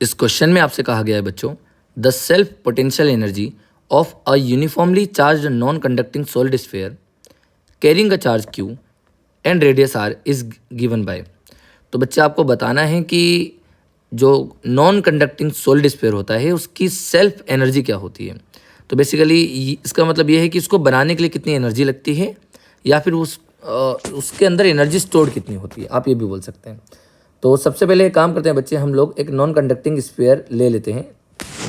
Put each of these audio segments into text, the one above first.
इस क्वेश्चन में आपसे कहा गया है बच्चों, the self potential energy of a uniformly charge non conducting solid sphere carrying a charge Q and radius R is given by. तो बच्चे आपको बताना है कि जो नॉन कंडक्टिंग सॉलिड स्फीयर होता है उसकी सेल्फ एनर्जी क्या होती है। तो बेसिकली इसका मतलब ये है कि इसको बनाने के लिए कितनी एनर्जी लगती है या फिर उसके अंदर एनर्जी स्टोर्ड कितनी होती है, आप ये भी बोल सकते हैं। तो सबसे पहले एक काम करते हैं बच्चे, हम लोग एक नॉन कंडक्टिंग स्फीयर ले लेते हैं,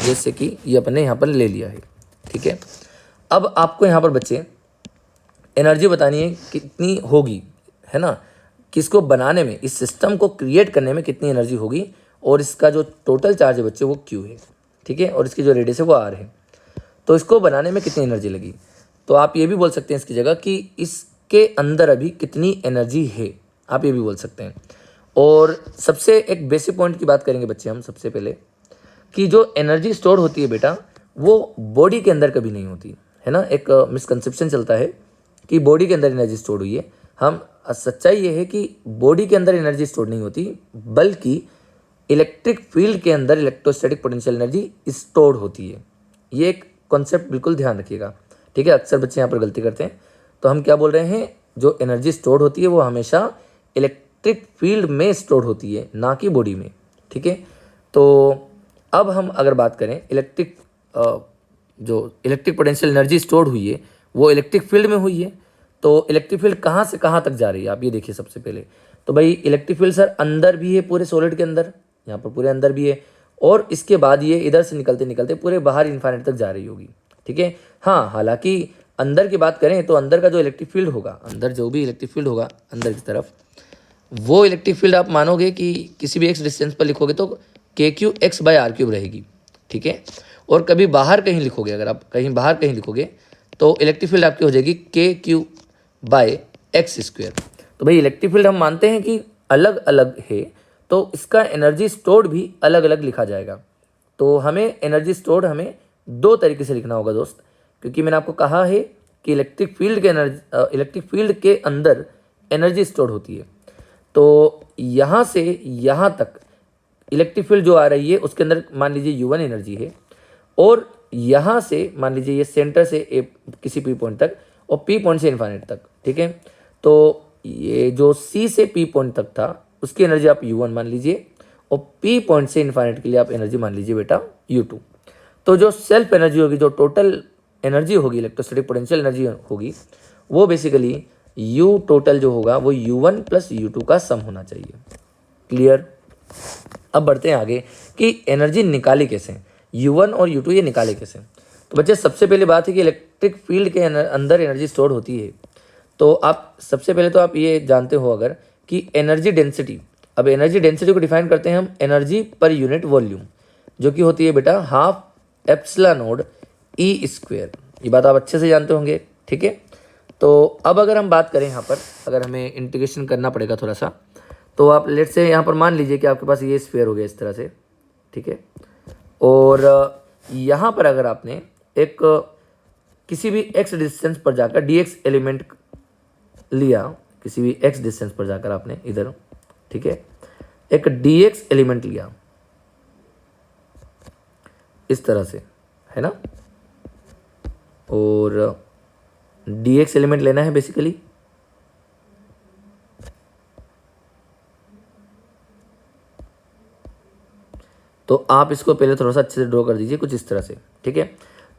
जैसे कि ये अपने यहाँ पर ले लिया है। ठीक है, अब आपको यहाँ पर बच्चे एनर्जी बतानी है कितनी होगी, है ना, कि इसको बनाने में, इस सिस्टम को क्रिएट करने में कितनी एनर्जी होगी, और इसका जो टोटल चार्ज है बच्चे वो क्यू है। ठीक है, और इसकी जो रेडियस है वो आर है। तो इसको बनाने में कितनी एनर्जी लगी, तो आप ये भी बोल सकते हैं इसकी जगह कि इसके अंदर अभी कितनी एनर्जी है, आप ये भी बोल सकते हैं। और सबसे एक बेसिक पॉइंट की बात करेंगे बच्चे हम सबसे पहले, कि जो एनर्जी स्टोर होती है बेटा वो बॉडी के अंदर कभी नहीं होती है ना। एक मिसकंसेप्शन चलता है कि बॉडी के अंदर एनर्जी स्टोर हुई है। हम सच्चाई ये है कि बॉडी के अंदर एनर्जी स्टोर नहीं होती, बल्कि इलेक्ट्रिक फील्ड के अंदर इलेक्ट्रोस्टैटिक पोटेंशियल एनर्जी स्टोर होती है। ये एक कॉन्सेप्ट बिल्कुल ध्यान रखिएगा। ठीक है, अक्सर बच्चे यहाँ पर गलती करते हैं। तो हम क्या बोल रहे हैं, जो एनर्जी स्टोर होती है वो हमेशा इलेक्ट्रिक फील्ड में स्टोर होती है, ना कि बॉडी में। ठीक है, तो अब हम अगर बात करें जो इलेक्ट्रिक पोटेंशियल एनर्जी स्टोर हुई है वो इलेक्ट्रिक फील्ड में हुई है। तो इलेक्ट्रिक फील्ड कहाँ से कहाँ तक जा रही है, आप ये देखिए सबसे पहले। तो भाई इलेक्ट्रिक फील्ड सर अंदर भी है पूरे सॉलिड के अंदर, यहाँ पर पूरे अंदर भी है, और इसके बाद ये इधर से निकलते निकलते पूरे बाहर इन्फाइनाइट तक जा रही होगी। ठीक है, हाँ, हालांकि अंदर की बात करें तो अंदर का जो इलेक्ट्रिक फील्ड होगा, अंदर जो भी इलेक्ट्रिक फील्ड होगा अंदर की तरफ, वो इलेक्ट्रिक फील्ड आप मानोगे कि किसी भी एक्स डिस्टेंस पर लिखोगे तो K Q X by R cube रहेगी। ठीक है, और कभी बाहर कहीं लिखोगे, अगर आप कहीं बाहर कहीं लिखोगे तो इलेक्ट्रिक फील्ड आपकी हो जाएगी के क्यू बाय एक्स स्क्वायर। तो भाई इलेक्ट्रिक फील्ड हम मानते हैं कि अलग अलग है, तो इसका एनर्जी स्टोर्ड भी अलग अलग लिखा जाएगा। तो हमें एनर्जी स्टोर्ड हमें दो तरीके से लिखना होगा दोस्त, क्योंकि मैंने आपको कहा है कि इलेक्ट्रिक फील्ड के अंदर एनर्जी स्टोर्ड होती है। तो यहाँ से यहाँ तक इलेक्ट्रिक फील्ड जो आ रही है उसके अंदर मान लीजिए U1 एनर्जी है, और यहाँ से मान लीजिए ये सेंटर से किसी पी पॉइंट तक और पी पॉइंट से इन्फाइनाइट तक। ठीक है, तो ये जो सी से पी पॉइंट तक था उसकी एनर्जी आप U1 मान लीजिए, और पी पॉइंट से इन्फाइनाइट के लिए आप एनर्जी मान लीजिए बेटा U2। तो जो सेल्फ एनर्जी होगी, जो टोटल एनर्जी होगी, इलेक्ट्रोस्टैटिक पोटेंशियल एनर्जी होगी, वो बेसिकली U टोटल जो होगा वो U1 प्लस U2 का सम होना चाहिए। क्लियर। अब बढ़ते हैं आगे कि एनर्जी निकाली कैसे, U1 और U2 ये निकाले कैसे। तो बच्चे सबसे पहले बात है कि इलेक्ट्रिक फील्ड के अंदर एनर्जी स्टोर होती है। तो आप सबसे पहले तो आप ये जानते हो अगर कि एनर्जी डेंसिटी, अब एनर्जी डेंसिटी को डिफाइन करते हैं हम एनर्जी पर यूनिट वॉल्यूम, जो कि होती है बेटा half epsilon naught E square. ये बात आप अच्छे से जानते होंगे। ठीक है, तो अब अगर हम बात करें यहाँ पर, अगर हमें इंटीग्रेशन करना पड़ेगा थोड़ा सा, तो आप लेट से यहाँ पर मान लीजिए कि आपके पास ये स्फीयर हो गया इस तरह से। ठीक है, और यहाँ पर अगर आपने एक किसी भी एक्स डिस्टेंस पर जाकर डीएक्स एलिमेंट लिया, किसी भी एक्स डिस्टेंस पर जाकर आपने इधर, ठीक है, एक डीएक्स एलिमेंट लिया इस तरह से, है ना, और डीएक्स एलिमेंट लेना है बेसिकली। तो आप इसको पहले थोड़ा सा अच्छे से ड्रॉ कर दीजिए कुछ इस तरह से। ठीक है,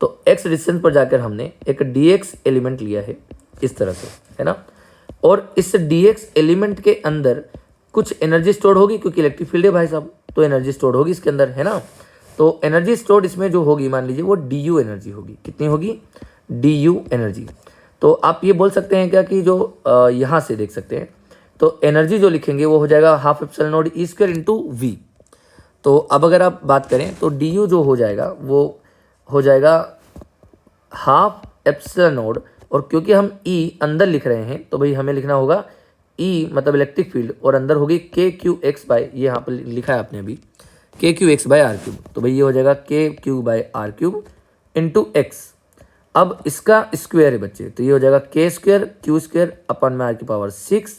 तो एक्स डिस्टेंस पर जाकर हमने एक डीएक्स एलिमेंट लिया है इस तरह से, है ना, और इस डीएक्स एलिमेंट के अंदर कुछ एनर्जी स्टोर होगी, क्योंकि इलेक्ट्रिक फील्ड है भाई साहब, तो एनर्जी स्टोर होगी इसके अंदर, है ना। तो एनर्जी स्टोर्ड इसमें जो होगी मान लीजिए वो डी यू एनर्जी होगी। कितनी होगी, डी यू एनर्जी। तो आप ये बोल सकते हैं क्या कि जो यहाँ से देख सकते हैं, तो एनर्जी जो लिखेंगे वो हो जाएगा half epsilon naught E square into V. तो अब अगर आप बात करें तो डी यू जो हो जाएगा वो हो जाएगा हाफ एप्सिलॉन नॉट, और क्योंकि हम ई अंदर लिख रहे हैं तो भाई हमें लिखना होगा ई मतलब इलेक्ट्रिक फील्ड, और अंदर होगी के क्यू एक्स बाय, ये यहाँ पर लिखा है आपने अभी K Q X by R cube. तो भाई ये हो जाएगा K Q by R cube into X. अब इसका स्क्वायर है बच्चे, तो ये हो जाएगा के स्क्वायर क्यू स्क्वायर अपन में आर की पावर 6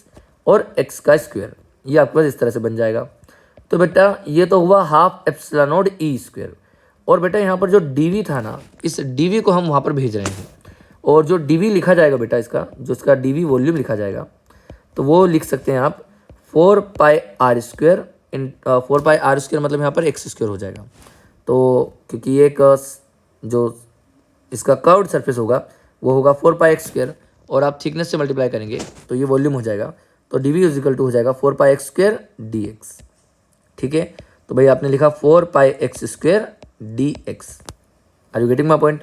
और एक्स का स्क्वायर, ये आपके पास इस तरह से बन जाएगा। तो बेटा ये तो हुआ half epsilon naught E square. और बेटा यहाँ पर जो डी था ना, इस डी को हम वहाँ पर भेज रहे हैं, और जो डी लिखा जाएगा बेटा, इसका जो इसका डी वॉल्यूम लिखा जाएगा, तो वो लिख सकते हैं आप 4πr² इन 4πr² मतलब यहाँ पर x² हो जाएगा। तो क्योंकि ये एक जो इसका कर्व्ड सरफेस होगा वो होगा 4πx², और आप थिकनेस से मल्टीप्लाई करेंगे तो ये वॉल्यूम हो जाएगा। तो डी वी इजिकल टू हो जाएगा 4πx² dx। ठीक है, तो भाई आपने लिखा 4πx² dx। Are you getting my point?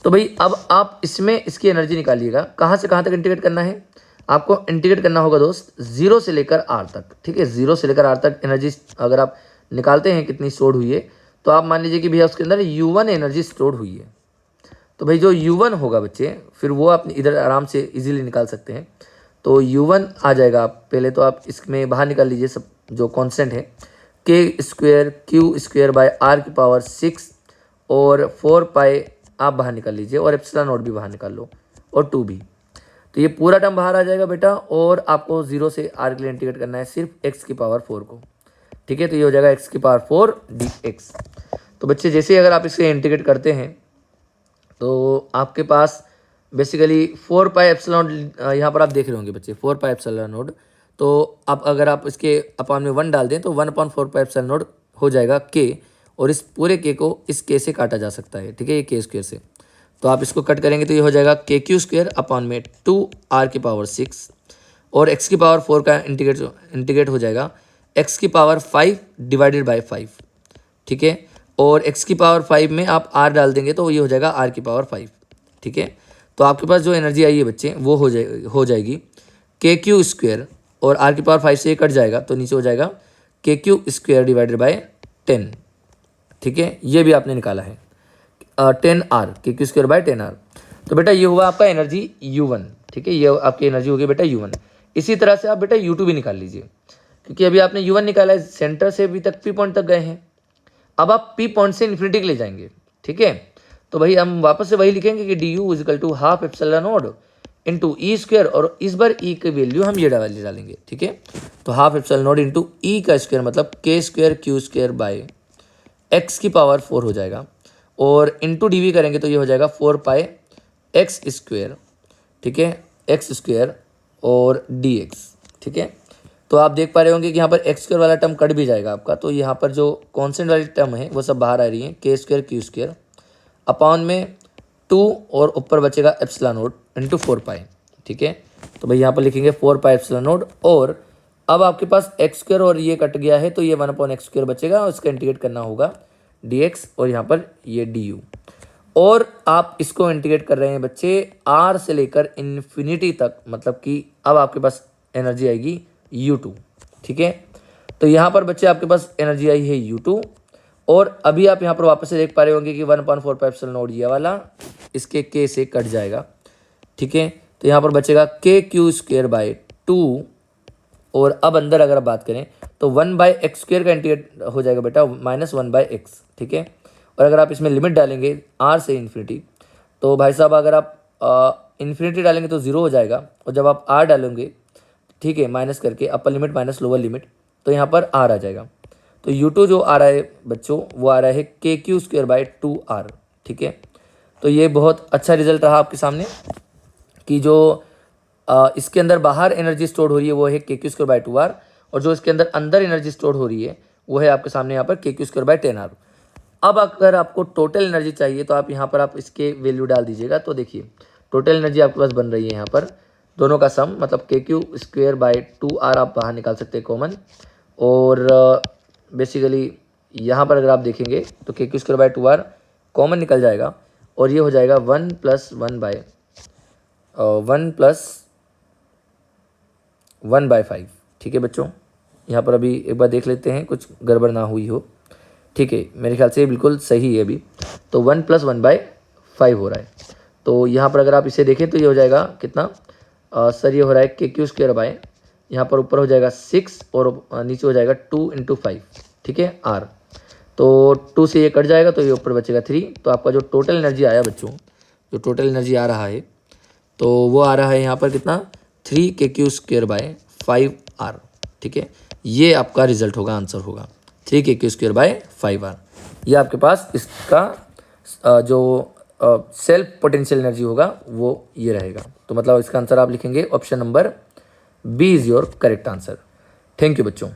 तो भाई अब आप इसमें इसकी एनर्जी निकालिएगा। कहाँ से कहाँ तक इंटीग्रेट करना है? आपको इंटीग्रेट करना होगा दोस्त 0 से लेकर r तक। ठीक है, 0 से लेकर r तक एनर्जी अगर आप निकालते हैं कितनी स्टोर हुई है, तो आप मान लीजिए कि भैया उसके अंदर u1 एनर्जी स्टोर हुई है। तो भाई जो u1 होगा बच्चे, फिर वो आप इधर आराम से इजीली निकाल सकते हैं। तो u1 आ जाएगा, आप पहले तो आप इसमें बाहर निकाल लीजिए सब जो कॉन्स्टेंट है, k² q² / r⁶ और 4π आप बाहर निकाल लीजिए, और एप्सिलॉन नॉट भी बाहर निकाल लो, और 2 भी। तो ये पूरा टर्म बाहर आ जाएगा बेटा, और आपको 0 से r के लिए इंटीग्रेट करना है सिर्फ x⁴ को। ठीक है, तो ये हो जाएगा x⁴ dx। तो बच्चे जैसे अगर आप इसे इंटीग्रेट करते हैं तो आपके पास बेसिकली 4π एप्सिलॉन, यहाँ पर आप देख रहे होंगे बच्चे 4π एप्सिलॉन नॉट। तो अब अगर आप इसके अपान में 1 डाल दें तो 1/4π एप्सिलॉन नॉट हो जाएगा k, और इस पूरे k को इस k से काटा जा सकता है। ठीक है, ये k² से, तो आप इसको कट करेंगे तो ये हो जाएगा kq² अपान में 2r⁶, और x⁴ का इंटीग्रेट हो जाएगा x⁵ डिवाइडेड बाय 5। ठीक है, और x⁵ में आप r डाल देंगे तो ये हो जाएगा r⁵। ठीक है, तो आपके पास जो एनर्जी आई है बच्चे वो हो जाएगी kq², और r⁵ से कट जाएगा तो नीचे हो जाएगा kq² डिवाइडेड बाय 10। ठीक है, ये भी आपने निकाला है 10r, kq² बाय 10r। तो बेटा ये हुआ आपका एनर्जी u1। ठीक है, ये आपकी एनर्जी होगी बेटा u1। इसी तरह से आप बेटा u2 भी निकाल लीजिए, क्योंकि अभी आपने u1 निकाला है, सेंटर से अभी तक p पॉइंट तक गए हैं। अब आप p पॉइंट से इन्फिनिटी के ले जाएंगे। ठीक है, तो भाई हम वापस से वही लिखेंगे कि du equal to half epsilon naught into e², और इस बार e की वैल्यू हम ये डालेंगे। ठीक है, तो half epsilon naught into e का स्क्वायर मतलब k² q² बाय x⁴ हो जाएगा, और इंटू डी करेंगे तो ये हो जाएगा 4πx²। ठीक है, x² और dx। ठीक है, तो आप देख पा रहे होंगे कि यहाँ पर x² वाला टर्म कट भी जाएगा आपका, तो यहाँ पर जो कॉन्स्टेंट वाली टर्म है वो सब बाहर आ रही है, k² q² अपाउन में 2, और ऊपर बचेगा एप्सिलॉन नॉट इंटू 4π। ठीक है, तो भाई यहाँ पर लिखेंगे 4π एप्सिलॉन नॉट, और अब आपके पास x² और ये कट गया है तो ये 1/x² बचेगा, और इसका इंटीग्रेट करना होगा dx, और यहाँ पर ये du। और आप इसको इंटीग्रेट कर रहे हैं बच्चे r से लेकर इन्फिनिटी तक, मतलब कि अब आपके पास एनर्जी आएगी u2। ठीक है, तो यहाँ पर बच्चे आपके पास एनर्जी आई है u2, और अभी आप यहाँ पर वापस से देख पा रहे होंगे कि 1/4π एप्सिलॉन नॉट ये वाला इसके k से कट जाएगा। ठीक है, तो यहाँ पर बचेगा kq² बाय 2, और अब अंदर अगर आप बात करें तो 1/x² का इंटीग्रेट हो जाएगा बेटा -1/x। ठीक है, और अगर आप इसमें लिमिट डालेंगे r से इन्फिनिटी, तो भाई साहब अगर आप इन्फिनिटी डालेंगे तो 0 हो जाएगा, और जब आप r डालेंगे, ठीक है, माइनस करके upper limit minus lower limit, तो यहाँ पर r आ जाएगा। तो u2 जो आ रहा है बच्चों वो आ रहा है kq² बाय 2r। ठीक है, तो ये बहुत अच्छा रिजल्ट रहा आपके सामने कि जो इसके अंदर बाहर एनर्जी स्टोर हो रही है वो है kq² बाय 2r, और जो इसके अंदर एनर्जी स्टोर हो रही है वो है आपके सामने यहाँ पर kq² बाय 10r। अब अगर आपको टोटल एनर्जी चाहिए तो आप यहाँ पर आप इसके वैल्यू डाल दीजिएगा। तो देखिए टोटल एनर्जी आपके पास बन रही है यहाँ पर दोनों का सम, मतलब kq² बाय 2r आप बाहर निकाल सकते हैं कॉमन, और बेसिकली यहाँ पर अगर आप देखेंगे तो kq² बाय 2r कॉमन निकल जाएगा, और ये हो जाएगा 1 + 1/5। ठीक है बच्चों, यहाँ पर अभी एक बार देख लेते हैं कुछ गड़बड़ ना हुई हो। ठीक है, मेरे ख्याल से बिल्कुल सही है अभी, तो 1 + 1/5 हो रहा है। तो यहाँ पर अगर आप इसे देखें तो ये हो जाएगा कितना सर, ये हो रहा है kq² बाय, यहाँ पर ऊपर हो जाएगा 6 और नीचे हो जाएगा 2 × 5। ठीक है, r, तो 2 से ये कट जाएगा तो ये ऊपर बचेगा 3। तो आपका जो टोटल एनर्जी आया बच्चों, जो टोटल एनर्जी आ रहा है तो वो आ रहा है यहाँ पर कितना 3 kq² बाय 5r। ठीक है, ये आपका रिजल्ट होगा, आंसर होगा 3k²/5r। ये आपके पास इसका जो सेल्फ पोटेंशियल एनर्जी होगा वो ये रहेगा। तो मतलब इसका आंसर आप लिखेंगे option number B is your correct answer. Thank you बच्चों।